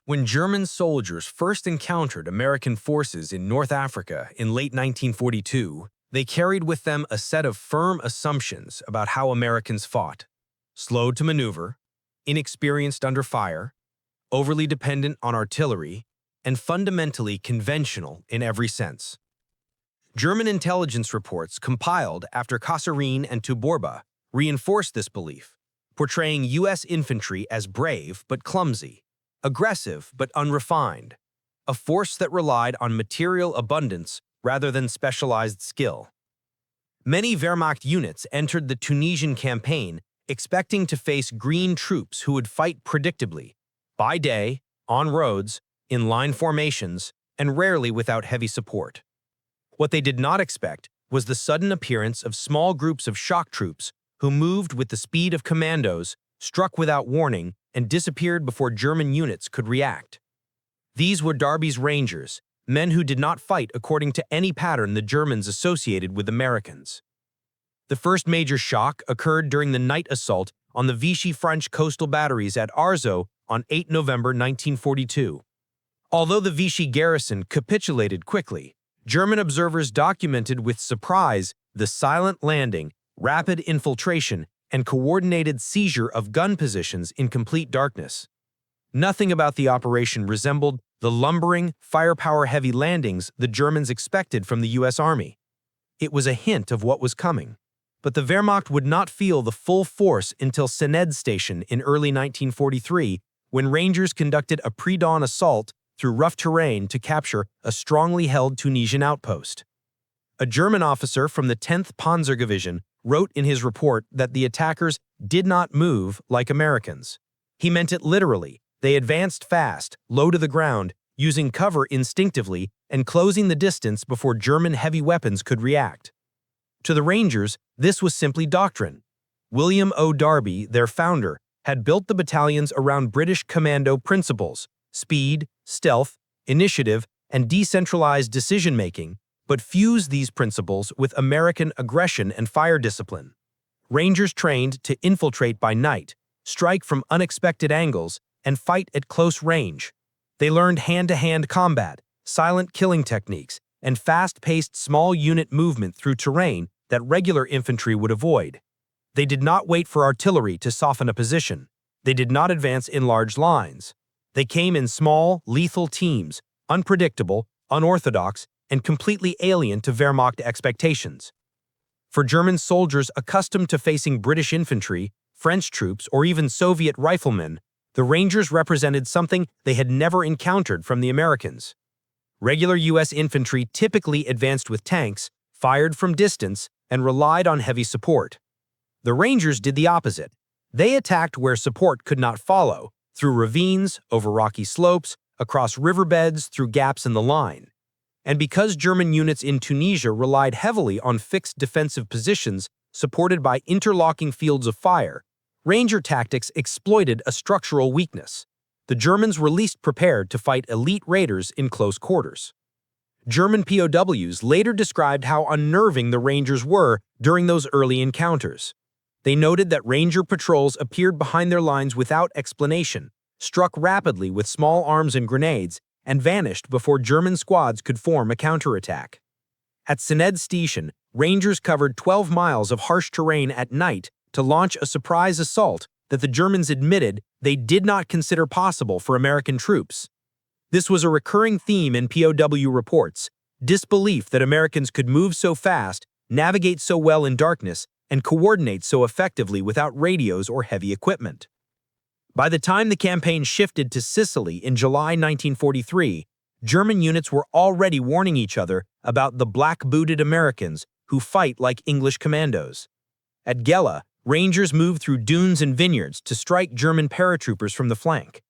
When German soldiers first encountered American forces in North Africa in late 1942, they carried with them a set of firm assumptions about how Americans fought: slow to maneuver, inexperienced under fire, overly dependent on artillery, and fundamentally conventional in every sense. German intelligence reports compiled after Kasserine and Tuborba reinforced this belief, portraying U.S. infantry as brave but clumsy, aggressive but unrefined, a force that relied on material abundance rather than specialized skill. Many Wehrmacht units entered the Tunisian campaign expecting to face green troops who would fight predictably, by day, on roads, in line formations, and rarely without heavy support. What they did not expect was the sudden appearance of small groups of shock troops who moved with the speed of commandos, struck without warning, and disappeared before German units could react. These were Darby's Rangers, men who did not fight according to any pattern the Germans associated with Americans. The first major shock occurred during the night assault on the Vichy French coastal batteries at Arzeau on 8 November 1942. Although the Vichy garrison capitulated quickly, German observers documented with surprise the silent landing, rapid infiltration, and coordinated seizure of gun positions in complete darkness. Nothing about the operation resembled the lumbering, firepower-heavy landings the Germans expected from the U.S. Army. It was a hint of what was coming. But the Wehrmacht would not feel the full force until Sened Station in early 1943, when Rangers conducted a pre-dawn assault through rough terrain to capture a strongly held Tunisian outpost. A German officer from the 10th Panzerdivision wrote in his report that the attackers did not move like Americans. He meant it literally. They advanced fast, low to the ground, using cover instinctively and closing the distance before German heavy weapons could react. To the Rangers, this was simply doctrine. William O. Darby, their founder, had built the battalions around British commando principles: speed, stealth, initiative, and decentralized decision-making, but fused these principles with American aggression and fire discipline. Rangers trained to infiltrate by night, strike from unexpected angles, and fight at close range. They learned hand-to-hand combat, silent killing techniques, and fast-paced small unit movement through terrain that regular infantry would avoid. They did not wait for artillery to soften a position. They did not advance in large lines. They came in small, lethal teams, unpredictable, unorthodox, and completely alien to Wehrmacht expectations. For German soldiers accustomed to facing British infantry, French troops, or even Soviet riflemen, the Rangers represented something they had never encountered from the Americans. Regular U.S. infantry typically advanced with tanks, fired from distance, and relied on heavy support. The Rangers did the opposite. They attacked where support could not follow, through ravines, over rocky slopes, across riverbeds, through gaps in the line. And because German units in Tunisia relied heavily on fixed defensive positions supported by interlocking fields of fire, Ranger tactics exploited a structural weakness. The Germans were least prepared to fight elite raiders in close quarters. German POWs later described how unnerving the Rangers were during those early encounters. They noted that Ranger patrols appeared behind their lines without explanation, struck rapidly with small arms and grenades, and vanished before German squads could form a counterattack. At Sened Station, Rangers covered 12 miles of harsh terrain at night to launch a surprise assault that the Germans admitted they did not consider possible for American troops. This was a recurring theme in POW reports: disbelief that Americans could move so fast, navigate so well in darkness, and coordinate so effectively without radios or heavy equipment. By the time the campaign shifted to Sicily in July 1943, German units were already warning each other about the black-booted Americans who fight like English commandos. At Gela, Rangers moved through dunes and vineyards to strike German paratroopers from the flank.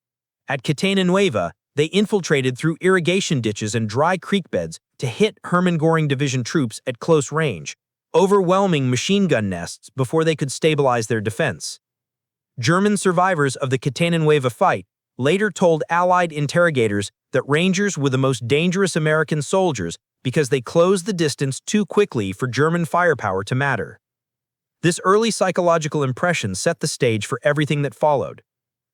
At Catena Nueva, they infiltrated through irrigation ditches and dry creek beds to hit Hermann Göring Division troops at close range, overwhelming machine gun nests before they could stabilize their defense. German survivors of the Catena Nueva fight later told Allied interrogators that Rangers were the most dangerous American soldiers because they closed the distance too quickly for German firepower to matter. This early psychological impression set the stage for everything that followed.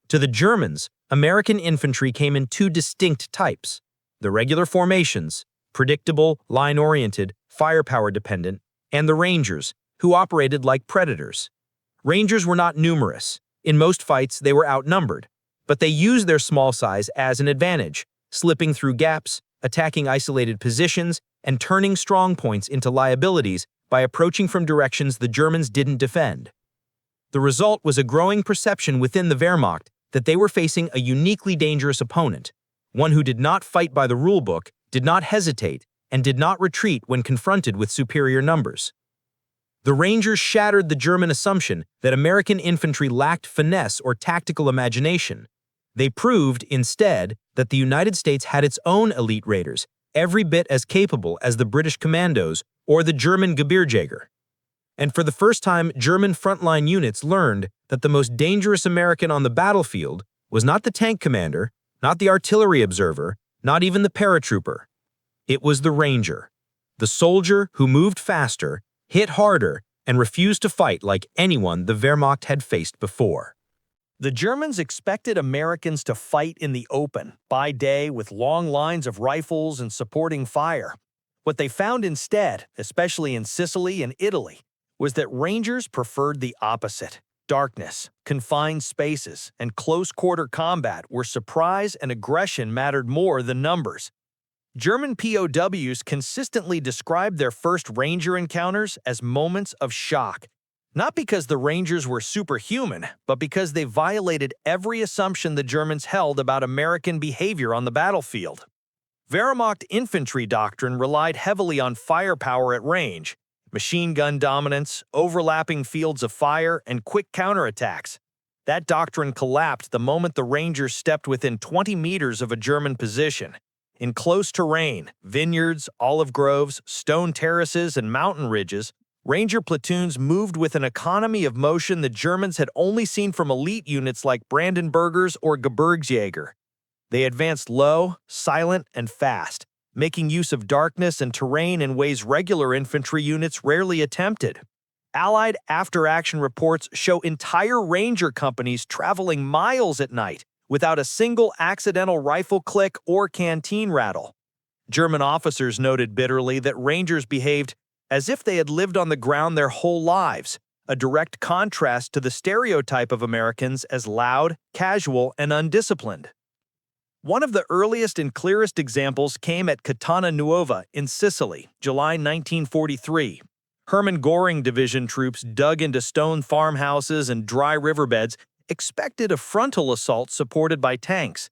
To the Germans, American infantry came in two distinct types: the regular formations, predictable, line-oriented, firepower-dependent, and the Rangers, who operated like predators. Rangers were not numerous. In most fights, they were outnumbered, but they used their small size as an advantage, slipping through gaps, attacking isolated positions, and turning strong points into liabilities by approaching from directions the Germans didn't defend. The result was a growing perception within the Wehrmacht that they were facing a uniquely dangerous opponent, one who did not fight by the rulebook, did not hesitate, and did not retreat when confronted with superior numbers. The Rangers shattered the German assumption that American infantry lacked finesse or tactical imagination. They proved, instead, that the United States had its own elite raiders, every bit as capable as the British commandos or the German Gebirgsjäger. And for the first time, German frontline units learned that the most dangerous American on the battlefield was not the tank commander, not the artillery observer, not even the paratrooper. It was the Ranger, the soldier who moved faster, hit harder, and refused to fight like anyone the Wehrmacht had faced before. The Germans expected Americans to fight in the open, by day, with long lines of rifles and supporting fire. What they found instead, especially in Sicily and Italy, was that Rangers preferred the opposite. Darkness, confined spaces, and close-quarter combat where surprise and aggression mattered more than numbers. German POWs consistently described their first Ranger encounters as moments of shock, not because the Rangers were superhuman, but because they violated every assumption the Germans held about American behavior on the battlefield. Wehrmacht infantry doctrine relied heavily on firepower at range, machine gun dominance, overlapping fields of fire, and quick counterattacks. That doctrine collapsed the moment the Rangers stepped within 20 meters of a German position. In close terrain, vineyards, olive groves, stone terraces, and mountain ridges, Ranger platoons moved with an economy of motion the Germans had only seen from elite units like Brandenburgers or Gebirgsjäger. They advanced low, silent, and fast, making use of darkness and terrain in ways regular infantry units rarely attempted. Allied after-action reports show entire Ranger companies traveling miles at night without a single accidental rifle click or canteen rattle. German officers noted bitterly that Rangers behaved as if they had lived on the ground their whole lives, a direct contrast to the stereotype of Americans as loud, casual, and undisciplined. One of the earliest and clearest examples came at Catania Nuova in Sicily, July 1943. Hermann Göring Division troops dug into stone farmhouses and dry riverbeds, expected a frontal assault supported by tanks.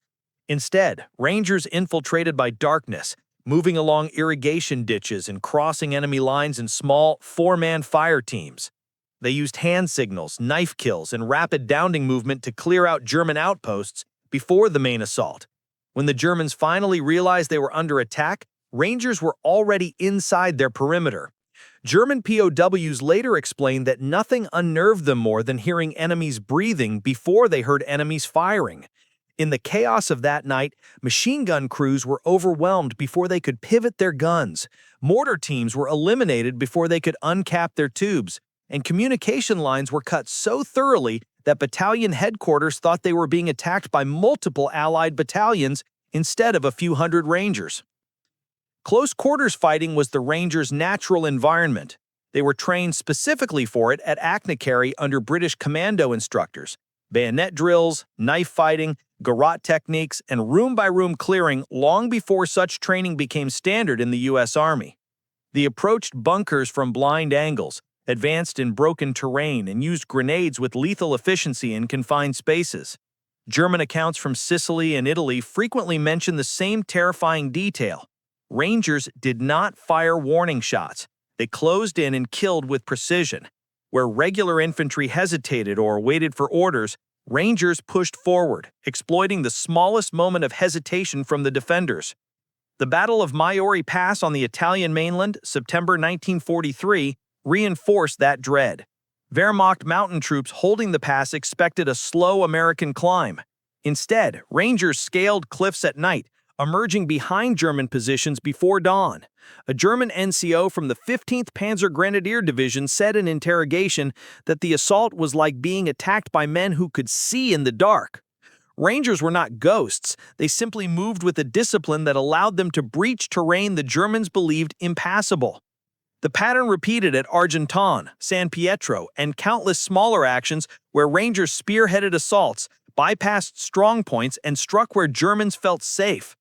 Instead, Rangers infiltrated by darkness, moving along irrigation ditches and crossing enemy lines in small, four-man fire teams. They used hand signals, knife kills, and rapid downing movement to clear out German outposts before the main assault. When the Germans finally realized they were under attack, Rangers were already inside their perimeter. German POWs later explained that nothing unnerved them more than hearing enemies breathing before they heard enemies firing. In the chaos of that night, machine gun crews were overwhelmed before they could pivot their guns, mortar teams were eliminated before they could uncap their tubes, and communication lines were cut so thoroughly that battalion headquarters thought they were being attacked by multiple Allied battalions instead of a few hundred Rangers. Close quarters fighting was the Rangers' natural environment. They were trained specifically for it at Achnacarry under British commando instructors. Bayonet drills, knife fighting, garrote techniques, and room-by-room clearing long before such training became standard in the U.S. Army. They approached bunkers from blind angles, advanced in broken terrain, and used grenades with lethal efficiency in confined spaces. German accounts from Sicily and Italy frequently mention the same terrifying detail. Rangers did not fire warning shots. They closed in and killed with precision. Where regular infantry hesitated or waited for orders, Rangers pushed forward, exploiting the smallest moment of hesitation from the defenders. The Battle of Maiori Pass on the Italian mainland, September 1943, reinforced that dread. Wehrmacht mountain troops holding the pass expected a slow American climb. Instead, Rangers scaled cliffs at night, emerging behind German positions before dawn. A German NCO from the 15th Panzer Grenadier Division said in interrogation that the assault was like being attacked by men who could see in the dark. Rangers were not ghosts. They simply moved with a discipline that allowed them to breach terrain the Germans believed impassable. The pattern repeated at Argenton, San Pietro, and countless smaller actions where Rangers spearheaded assaults, bypassed strong points, and struck where Germans felt safe.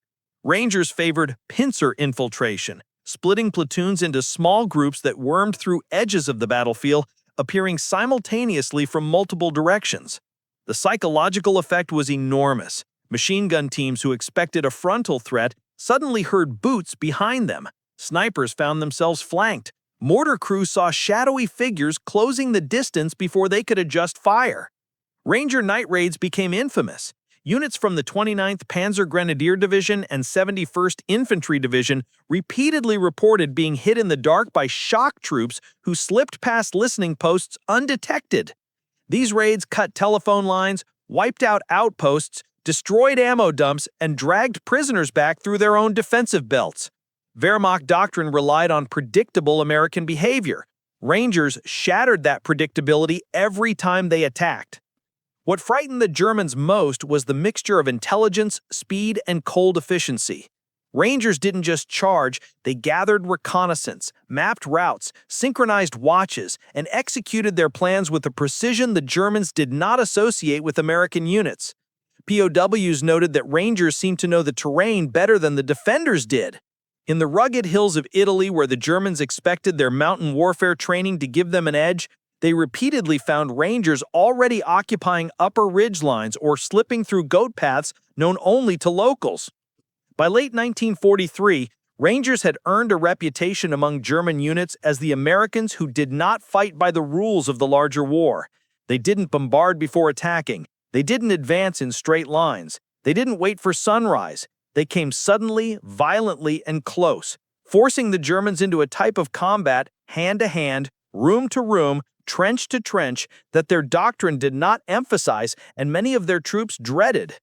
Rangers favored pincer infiltration, splitting platoons into small groups that wormed through edges of the battlefield, appearing simultaneously from multiple directions. The psychological effect was enormous. Machine gun teams who expected a frontal threat suddenly heard boots behind them. Snipers found themselves flanked. Mortar crews saw shadowy figures closing the distance before they could adjust fire. Ranger night raids became infamous. Units from the 29th Panzer Grenadier Division and 71st Infantry Division repeatedly reported being hit in the dark by shock troops who slipped past listening posts undetected. These raids cut telephone lines, wiped out outposts, destroyed ammo dumps, and dragged prisoners back through their own defensive belts. Wehrmacht doctrine relied on predictable American behavior. Rangers shattered that predictability every time they attacked. What frightened the Germans most was the mixture of intelligence, speed, and cold efficiency. Rangers didn't just charge, they gathered reconnaissance, mapped routes, synchronized watches, and executed their plans with a precision the Germans did not associate with American units. POWs noted that Rangers seemed to know the terrain better than the defenders did. In the rugged hills of Italy, where the Germans expected their mountain warfare training to give them an edge, they repeatedly found Rangers already occupying upper ridge lines or slipping through goat paths known only to locals. By late 1943, Rangers had earned a reputation among German units as the Americans who did not fight by the rules of the larger war. They didn't bombard before attacking. They didn't advance in straight lines. They didn't wait for sunrise. They came suddenly, violently, and close, forcing the Germans into a type of combat, hand to hand, room to room, trench to trench, that their doctrine did not emphasize and many of their troops dreaded.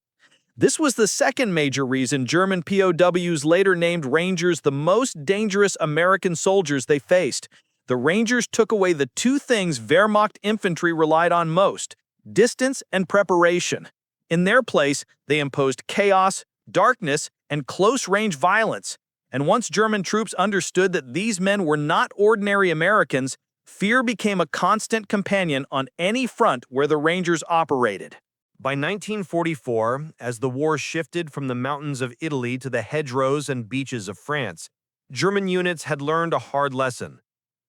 This was the second major reason German POWs later named Rangers the most dangerous American soldiers they faced. The Rangers took away the two things Wehrmacht infantry relied on most: distance and preparation. In their place, they imposed chaos, darkness, and close-range violence. And once German troops understood that these men were not ordinary Americans, fear became a constant companion on any front where the Rangers operated. By 1944, as the war shifted from the mountains of Italy to the hedgerows and beaches of France, German units had learned a hard lesson.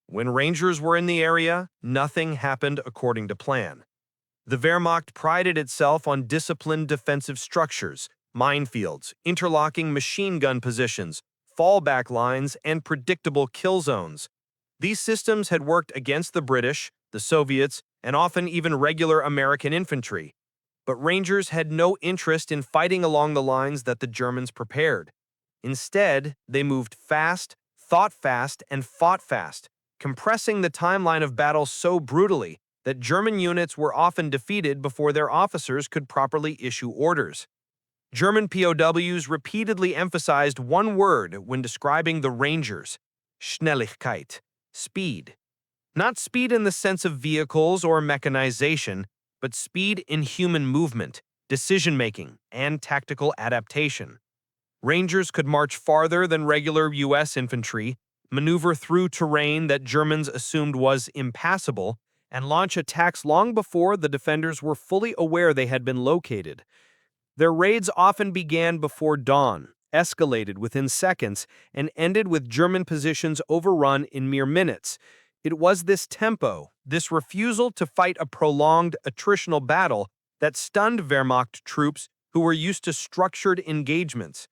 When Rangers were in the area, nothing happened according to plan. The Wehrmacht prided itself on disciplined defensive structures, minefields, interlocking machine gun positions, fallback lines, and predictable kill zones. These systems had worked against the British, the Soviets, and often even regular American infantry. But Rangers had no interest in fighting along the lines that the Germans prepared. Instead, they moved fast, thought fast, and fought fast, compressing the timeline of battle so brutally that German units were often defeated before their officers could properly issue orders. German POWs repeatedly emphasized one word when describing the Rangers: Schnelligkeit, speed. Not speed in the sense of vehicles or mechanization, but speed in human movement, decision-making, and tactical adaptation. Rangers could march farther than regular U.S. infantry, maneuver through terrain that Germans assumed was impassable, and launch attacks long before the defenders were fully aware they had been located. Their raids often began before dawn, escalated within seconds, and ended with German positions overrun in mere minutes. It was this tempo, this refusal to fight a prolonged attritional battle, that stunned Wehrmacht troops who were used to structured engagements.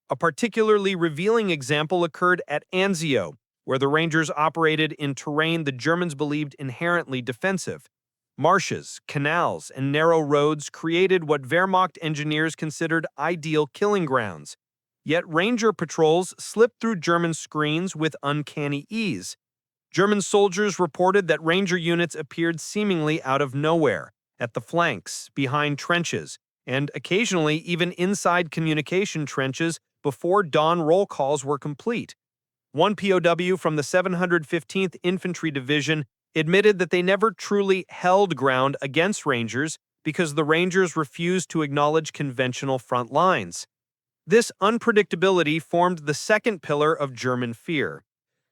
A particularly revealing example occurred at Anzio, where the Rangers operated in terrain the Germans believed inherently defensive. Marshes, canals, and narrow roads created what Wehrmacht engineers considered ideal killing grounds. Yet Ranger patrols slipped through German screens with uncanny ease. German soldiers reported that Ranger units appeared seemingly out of nowhere, at the flanks, behind trenches, and occasionally even inside communication trenches before dawn roll calls were complete. One POW from the 715th Infantry Division admitted that they never truly held ground against Rangers because the Rangers refused to acknowledge conventional front lines. This unpredictability formed the second pillar of German fear.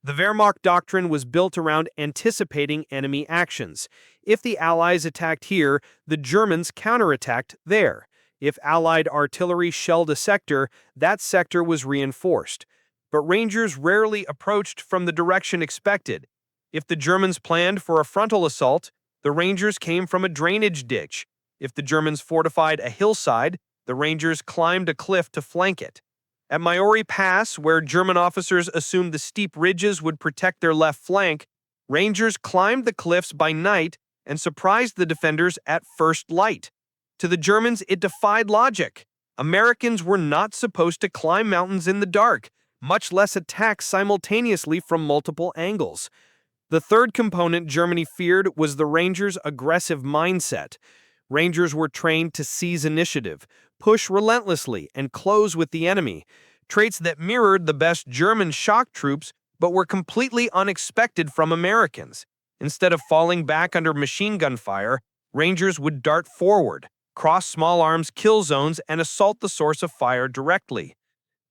The Wehrmacht doctrine was built around anticipating enemy actions. If the Allies attacked here, the Germans counterattacked there. If Allied artillery shelled a sector, that sector was reinforced. But Rangers rarely approached from the direction expected. If the Germans planned for a frontal assault, the Rangers came from a drainage ditch. If the Germans fortified a hillside, the Rangers climbed a cliff to flank it. At Maori Pass, where German officers assumed the steep ridges would protect their left flank, Rangers climbed the cliffs by night and surprised the defenders at first light. To the Germans, it defied logic. Americans were not supposed to climb mountains in the dark, much less attack simultaneously from multiple angles. The third component Germany feared was the Rangers' aggressive mindset. Rangers were trained to seize initiative, push relentlessly, and close with the enemy, traits that mirrored the best German shock troops but were completely unexpected from Americans. Instead of falling back under machine gun fire, Rangers would dart forward, cross small arms kill zones, and assault the source of fire directly.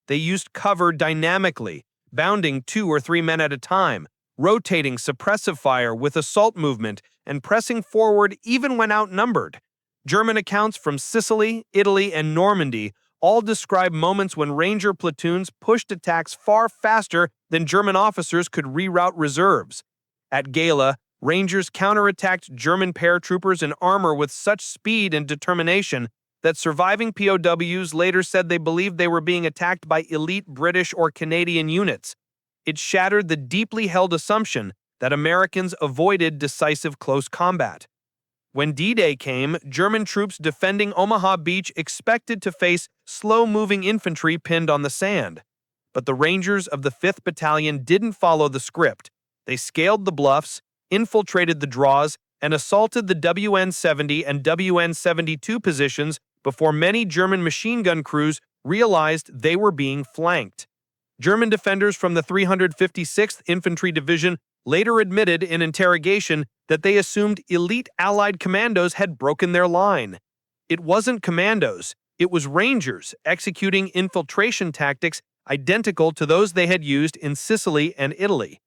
They used cover dynamically, bounding 2 or 3 men at a time, rotating suppressive fire with assault movement, and pressing forward even when outnumbered. German accounts from Sicily, Italy, and Normandy all describe moments when Ranger platoons pushed attacks far faster than German officers could reroute reserves. At Gala, Rangers counterattacked German paratroopers in armor with such speed and determination that surviving POWs later said they believed they were being attacked by elite British or Canadian units. It shattered the deeply held assumption that Americans avoided decisive close combat. When D-Day came, German troops defending Omaha Beach expected to face slow-moving infantry pinned on the sand. But the Rangers of the 5th Battalion didn't follow the script. They scaled the bluffs, infiltrated the draws, and assaulted the WN-70 and WN-72 positions before many German machine gun crews realized they were being flanked. German defenders from the 356th Infantry Division later admitted in interrogation that they assumed elite Allied commandos had broken their line. It wasn't commandos, it was Rangers executing infiltration tactics identical to those they had used in Sicily and Italy.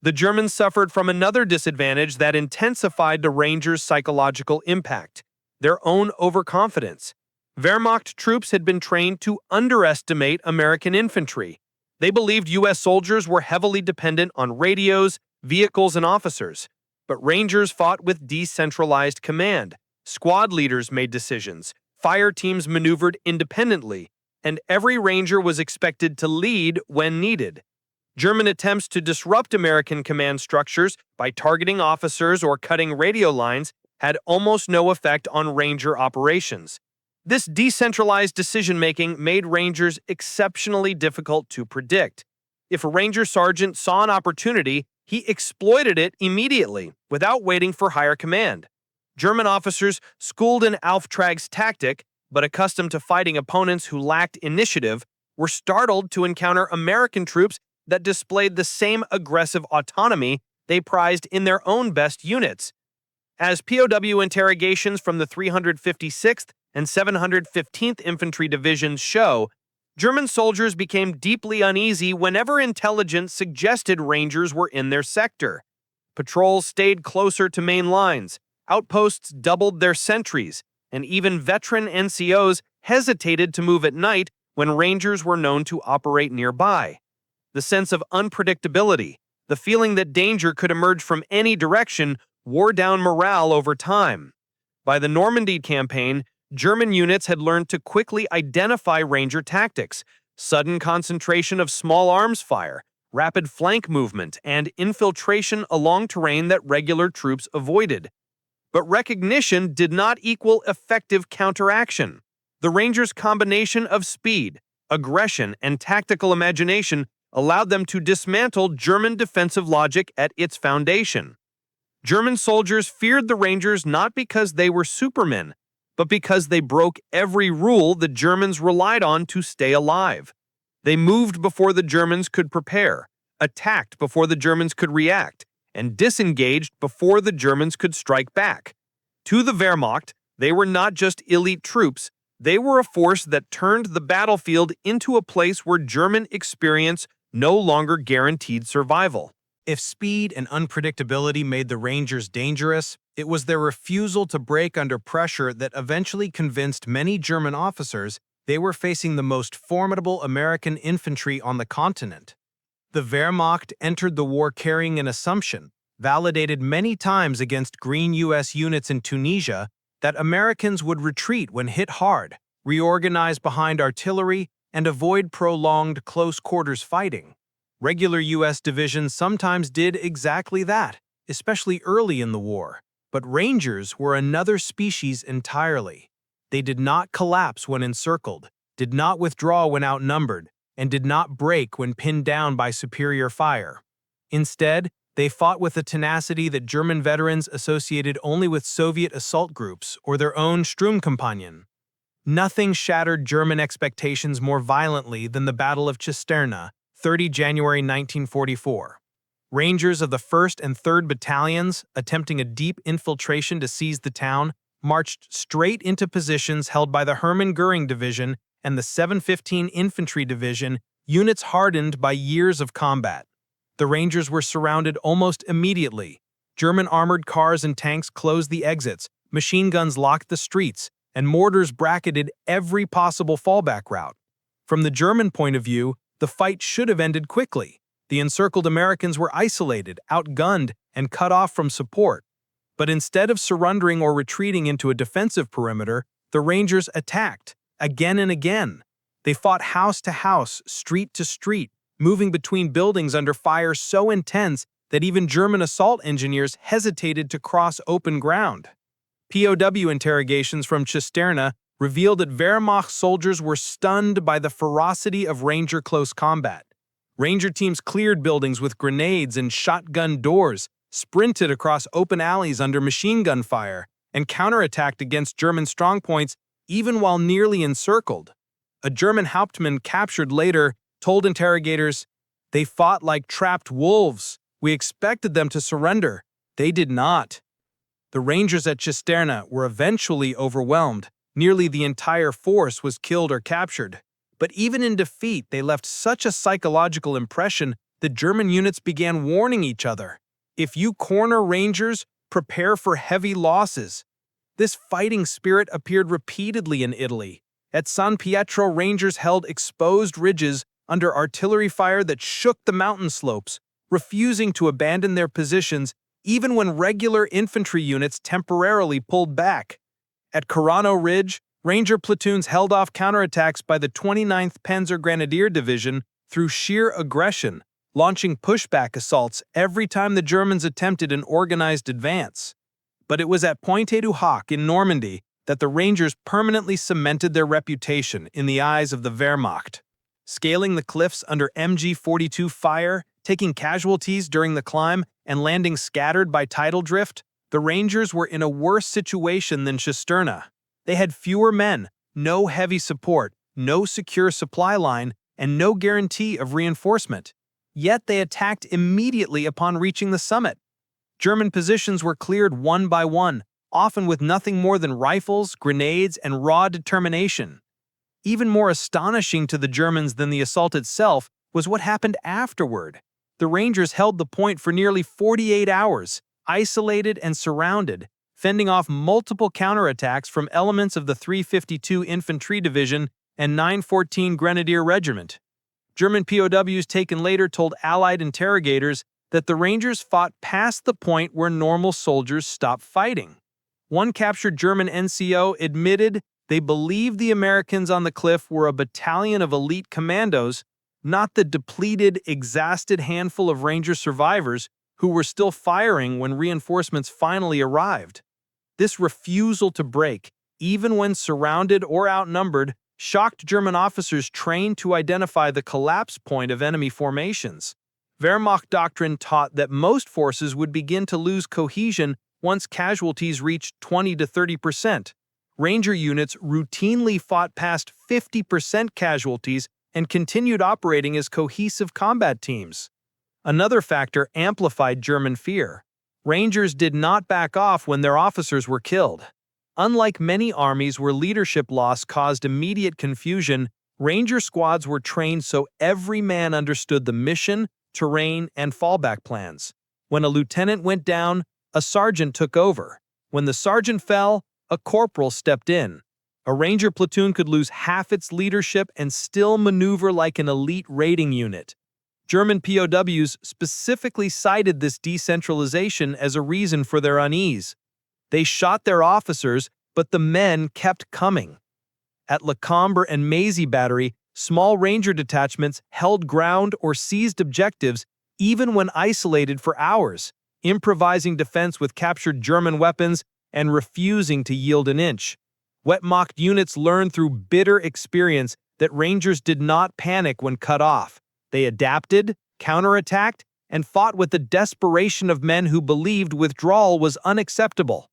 The Germans suffered from another disadvantage that intensified the Rangers' psychological impact: their own overconfidence. Wehrmacht troops had been trained to underestimate American infantry. They believed U.S. soldiers were heavily dependent on radios, vehicles, and officers. But Rangers fought with decentralized command. Squad leaders made decisions, fire teams maneuvered independently, and every Ranger was expected to lead when needed. German attempts to disrupt American command structures by targeting officers or cutting radio lines had almost no effect on Ranger operations. This decentralized decision-making made Rangers exceptionally difficult to predict. If a Ranger sergeant saw an opportunity, he exploited it immediately, without waiting for higher command. German officers, schooled in Auftragstaktik, tactic, but accustomed to fighting opponents who lacked initiative, were startled to encounter American troops that displayed the same aggressive autonomy they prized in their own best units. As POW interrogations from the 356th and 715th Infantry Divisions show, German soldiers became deeply uneasy whenever intelligence suggested Rangers were in their sector. Patrols stayed closer to main lines, outposts doubled their sentries, and even veteran NCOs hesitated to move at night when Rangers were known to operate nearby. The sense of unpredictability, the feeling that danger could emerge from any direction, wore down morale over time. By the Normandy campaign, German units had learned to quickly identify Ranger tactics: sudden concentration of small arms fire, rapid flank movement, and infiltration along terrain that regular troops avoided. But recognition did not equal effective counteraction. The Rangers' combination of speed, aggression, and tactical imagination allowed them to dismantle German defensive logic at its foundation. German soldiers feared the Rangers not because they were supermen, but because they broke every rule the Germans relied on to stay alive. They moved before the Germans could prepare, attacked before the Germans could react, and disengaged before the Germans could strike back. To the Wehrmacht, They were not just elite troops, they were a force that turned the battlefield into a place where German experience no longer guaranteed survival. If speed and unpredictability made the Rangers dangerous, it was their refusal to break under pressure that eventually convinced many German officers they were facing the most formidable American infantry on the continent. The Wehrmacht entered the war carrying an assumption, validated many times against Green U.S. units in Tunisia, that Americans would retreat when hit hard, reorganize behind artillery, and avoid prolonged close-quarters fighting. Regular U.S. divisions sometimes did exactly that, especially early in the war, but Rangers were another species entirely. They did not collapse when encircled, did not withdraw when outnumbered, and did not break when pinned down by superior fire. Instead, they fought with a tenacity that German veterans associated only with Soviet assault groups or their own Sturmkompagnen. Nothing shattered German expectations more violently than the Battle of Cisterna, 30 January 1944. Rangers of the 1st and 3rd Battalions, attempting a deep infiltration to seize the town, marched straight into positions held by the Hermann Göring Division and the 715 Infantry Division, units hardened by years of combat. The Rangers were surrounded almost immediately. German armored cars and tanks closed the exits, machine guns locked the streets, and mortars bracketed every possible fallback route. From the German point of view, the fight should have ended quickly. The encircled Americans were isolated, outgunned, and cut off from support. But instead of surrendering or retreating into a defensive perimeter, the Rangers attacked, again and again. They fought house to house, street to street, moving between buildings under fire so intense that even German assault engineers hesitated to cross open ground. POW interrogations from Cisterna revealed that Wehrmacht soldiers were stunned by the ferocity of Ranger close combat. Ranger teams cleared buildings with grenades and shotgun doors, sprinted across open alleys under machine gun fire, and counterattacked against German strongpoints even while nearly encircled. A German Hauptmann captured later told interrogators, "They fought like trapped wolves. We expected them to surrender. They did not." The Rangers at Cisterna were eventually overwhelmed. Nearly the entire force was killed or captured. But even in defeat, they left such a psychological impression that German units began warning each other. If you corner Rangers, prepare for heavy losses. This fighting spirit appeared repeatedly in Italy. At San Pietro, Rangers held exposed ridges under artillery fire that shook the mountain slopes, refusing to abandon their positions even when regular infantry units temporarily pulled back. At Carano Ridge, Ranger platoons held off counterattacks by the 29th Panzer Grenadier Division through sheer aggression, launching pushback assaults every time the Germans attempted an organized advance. But it was at Pointe du Hoc in Normandy that the Rangers permanently cemented their reputation in the eyes of the Wehrmacht. Scaling the cliffs under MG-42 fire, taking casualties during the climb, and landing scattered by tidal drift, the Rangers were in a worse situation than Cisterna. They had fewer men, no heavy support, no secure supply line, and no guarantee of reinforcement. Yet they attacked immediately upon reaching the summit. German positions were cleared one by one, often with nothing more than rifles, grenades, and raw determination. Even more astonishing to the Germans than the assault itself was what happened afterward. The Rangers held the point for nearly 48 hours, isolated and surrounded, fending off multiple counterattacks from elements of the 352 Infantry Division and 914 Grenadier Regiment. German POWs taken later told Allied interrogators that the Rangers fought past the point where normal soldiers stopped fighting. One captured German NCO admitted they believed the Americans on the cliff were a battalion of elite commandos, not the depleted, exhausted handful of Ranger survivors who were still firing when reinforcements finally arrived. This refusal to break, even when surrounded or outnumbered, shocked German officers trained to identify the collapse point of enemy formations. Wehrmacht doctrine taught that most forces would begin to lose cohesion once casualties reached 20 to 30%. Ranger units routinely fought past 50% casualties and continued operating as cohesive combat teams. Another factor amplified German fear. Rangers did not back off when their officers were killed. Unlike many armies where leadership loss caused immediate confusion, Ranger squads were trained so every man understood the mission, terrain, and fallback plans. When a lieutenant went down, a sergeant took over. When the sergeant fell, a corporal stepped in. A Ranger platoon could lose half its leadership and still maneuver like an elite raiding unit. German POWs specifically cited this decentralization as a reason for their unease. They shot their officers, but the men kept coming. At Lecombe and Mazy Battery, small Ranger detachments held ground or seized objectives even when isolated for hours, improvising defense with captured German weapons and refusing to yield an inch. Wehrmacht units learned through bitter experience that Rangers did not panic when cut off. They adapted, counterattacked, and fought with the desperation of men who believed withdrawal was unacceptable.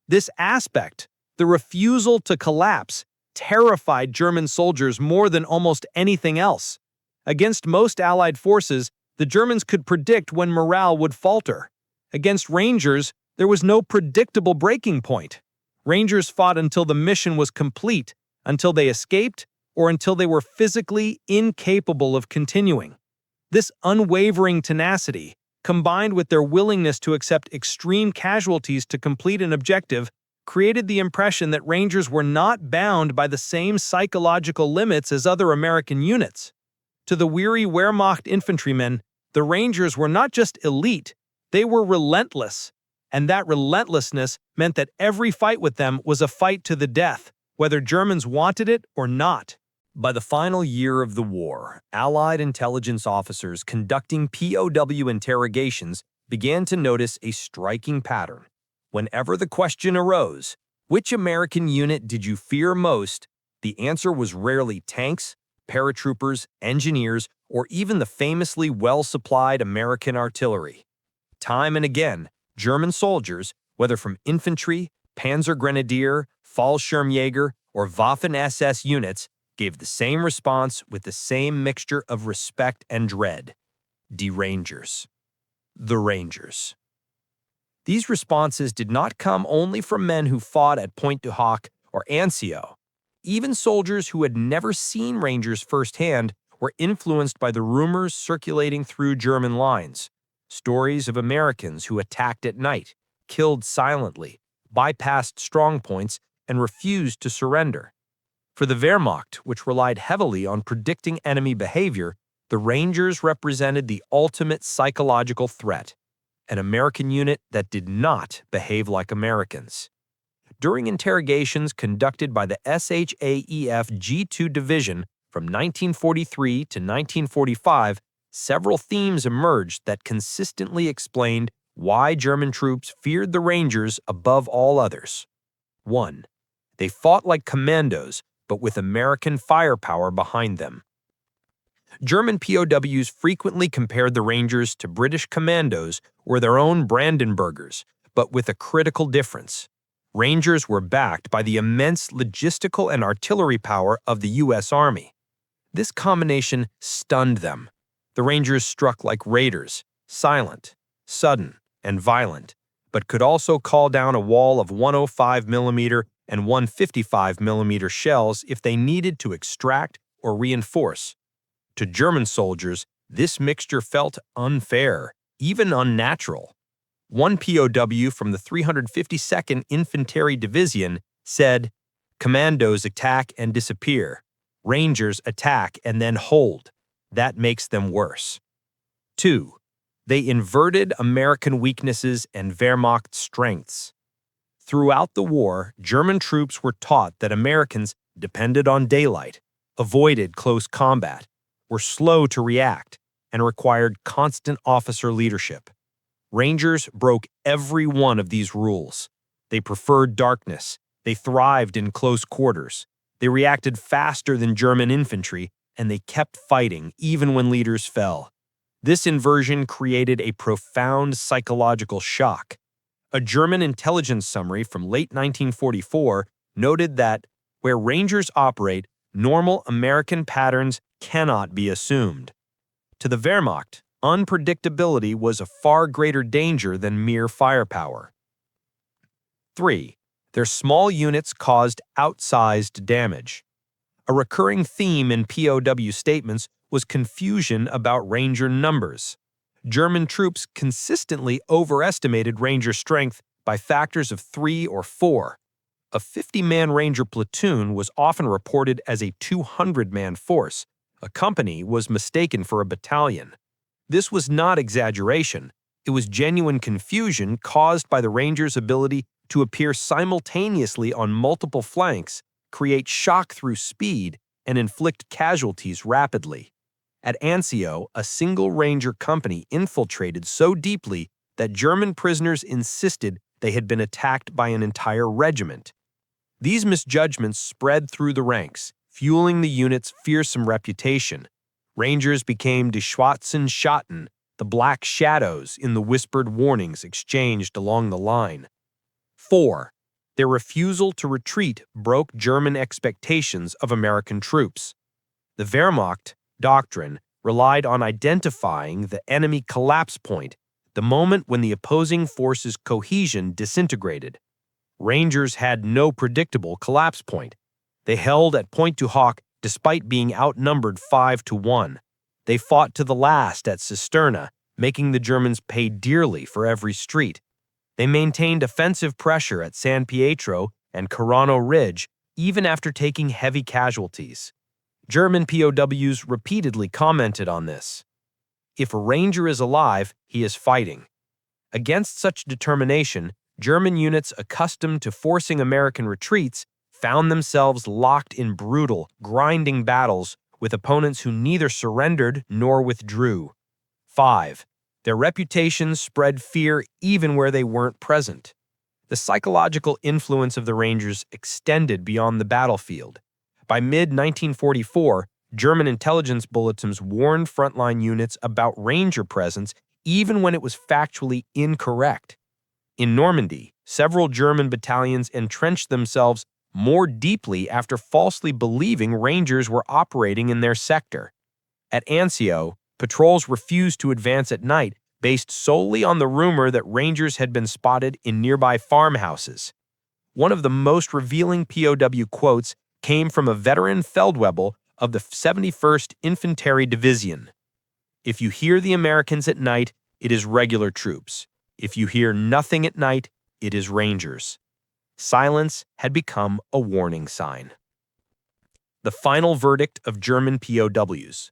This aspect, the refusal to collapse, terrified German soldiers more than almost anything else. Against most Allied forces, the Germans could predict when morale would falter. Against Rangers, there was no predictable breaking point. Rangers fought until the mission was complete, until they escaped, or until they were physically incapable of continuing. This unwavering tenacity, combined with their willingness to accept extreme casualties to complete an objective, created the impression that Rangers were not bound by the same psychological limits as other American units. To the weary Wehrmacht infantrymen, the Rangers were not just elite, they were relentless. And that relentlessness meant that every fight with them was a fight to the death, whether Germans wanted it or not. By the final year of the war, Allied intelligence officers conducting POW interrogations began to notice a striking pattern. Whenever the question arose, which American unit did you fear most, the answer was rarely tanks, paratroopers, engineers, or even the famously well-supplied American artillery. Time and again, German soldiers, whether from infantry, Panzergrenadier, Fallschirmjäger, or Waffen-SS units, gave the same response with the same mixture of respect and dread. Die Rangers. The Rangers. These responses did not come only from men who fought at Pointe du Hoc or Anzio. Even soldiers who had never seen Rangers firsthand were influenced by the rumors circulating through German lines. Stories of Americans who attacked at night, killed silently, bypassed strongpoints, and refused to surrender. For the Wehrmacht, which relied heavily on predicting enemy behavior, the Rangers represented the ultimate psychological threat, an American unit that did not behave like Americans. During interrogations conducted by the SHAEF G2 Division from 1943 to 1945, several themes emerged that consistently explained why German troops feared the Rangers above all others. 1. They fought like commandos, but with American firepower behind them. German POWs frequently compared the Rangers to British commandos or their own Brandenburgers, but with a critical difference. Rangers were backed by the immense logistical and artillery power of the U.S. Army. This combination stunned them. The Rangers struck like raiders, silent, sudden, and violent, but could also call down a wall of 105mm and 155mm shells if they needed to extract or reinforce. To German soldiers, this mixture felt unfair, even unnatural. One POW from the 352nd Infantry Division said, "Commandos attack and disappear. Rangers attack and then hold. That makes them worse." 2. They inverted American weaknesses and Wehrmacht strengths. Throughout the war, German troops were taught that Americans depended on daylight, avoided close combat, were slow to react, and required constant officer leadership. Rangers broke every one of these rules. They preferred darkness. They thrived in close quarters. They reacted faster than German infantry, and they kept fighting even when leaders fell. This inversion created a profound psychological shock. A German intelligence summary from late 1944 noted that where Rangers operate, normal American patterns cannot be assumed. To the Wehrmacht, unpredictability was a far greater danger than mere firepower. 3. Their small units caused outsized damage. A recurring theme in POW statements was confusion about Ranger numbers. German troops consistently overestimated Ranger strength by factors of 3 or 4. A 50-man Ranger platoon was often reported as a 200-man force. A company was mistaken for a battalion. This was not exaggeration. It was genuine confusion caused by the Rangers' ability to appear simultaneously on multiple flanks, create shock through speed, and inflict casualties rapidly. At Anzio, a single Ranger company infiltrated so deeply that German prisoners insisted they had been attacked by an entire regiment. These misjudgments spread through the ranks, fueling the unit's fearsome reputation. Rangers became die schwarzen Schatten, the black shadows in the whispered warnings exchanged along the line. 4. Their refusal to retreat broke German expectations of American troops. The Wehrmacht doctrine relied on identifying the enemy collapse point, the moment when the opposing forces' cohesion disintegrated. Rangers had no predictable collapse point. They held at Point du Hoc despite being outnumbered 5-1. They fought to the last at Cisterna, making the Germans pay dearly for every street. They maintained offensive pressure at San Pietro and Carano Ridge even after taking heavy casualties. German POWs repeatedly commented on this. If a Ranger is alive, he is fighting. Against such determination, German units accustomed to forcing American retreats found themselves locked in brutal, grinding battles with opponents who neither surrendered nor withdrew. 5. Their reputations spread fear even where they weren't present. The psychological influence of the Rangers extended beyond the battlefield. By mid-1944, German intelligence bulletins warned frontline units about Ranger presence even when it was factually incorrect. In Normandy, several German battalions entrenched themselves more deeply after falsely believing Rangers were operating in their sector. At Anzio, patrols refused to advance at night based solely on the rumor that Rangers had been spotted in nearby farmhouses. One of the most revealing POW quotes came from a veteran Feldwebel of the 71st Infantry Division. "If you hear the Americans at night, it is regular troops. If you hear nothing at night, it is Rangers." Silence had become a warning sign. The final verdict of German POWs.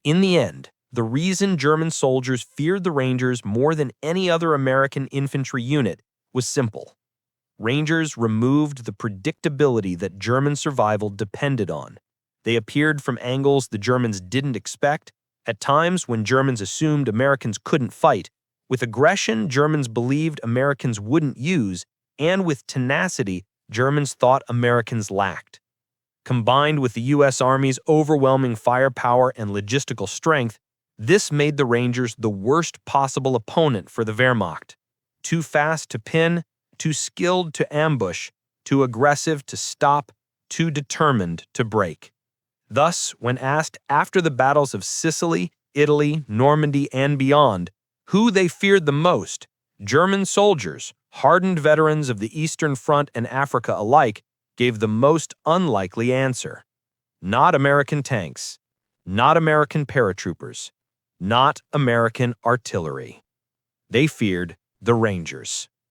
In the end, the reason German soldiers feared the Rangers more than any other American infantry unit was simple. Rangers removed the predictability that German survival depended on. They appeared from angles the Germans didn't expect, at times when Germans assumed Americans couldn't fight, with aggression Germans believed Americans wouldn't use, and with tenacity Germans thought Americans lacked. Combined with the U.S. Army's overwhelming firepower and logistical strength, this made the Rangers the worst possible opponent for the Wehrmacht. Too fast to pin, too skilled to ambush, too aggressive to stop, too determined to break. Thus, when asked after the battles of Sicily, Italy, Normandy, and beyond, who they feared the most, German soldiers, hardened veterans of the Eastern Front and Africa alike, gave the most unlikely answer. Not American tanks, not American paratroopers, not American artillery. They feared the Rangers.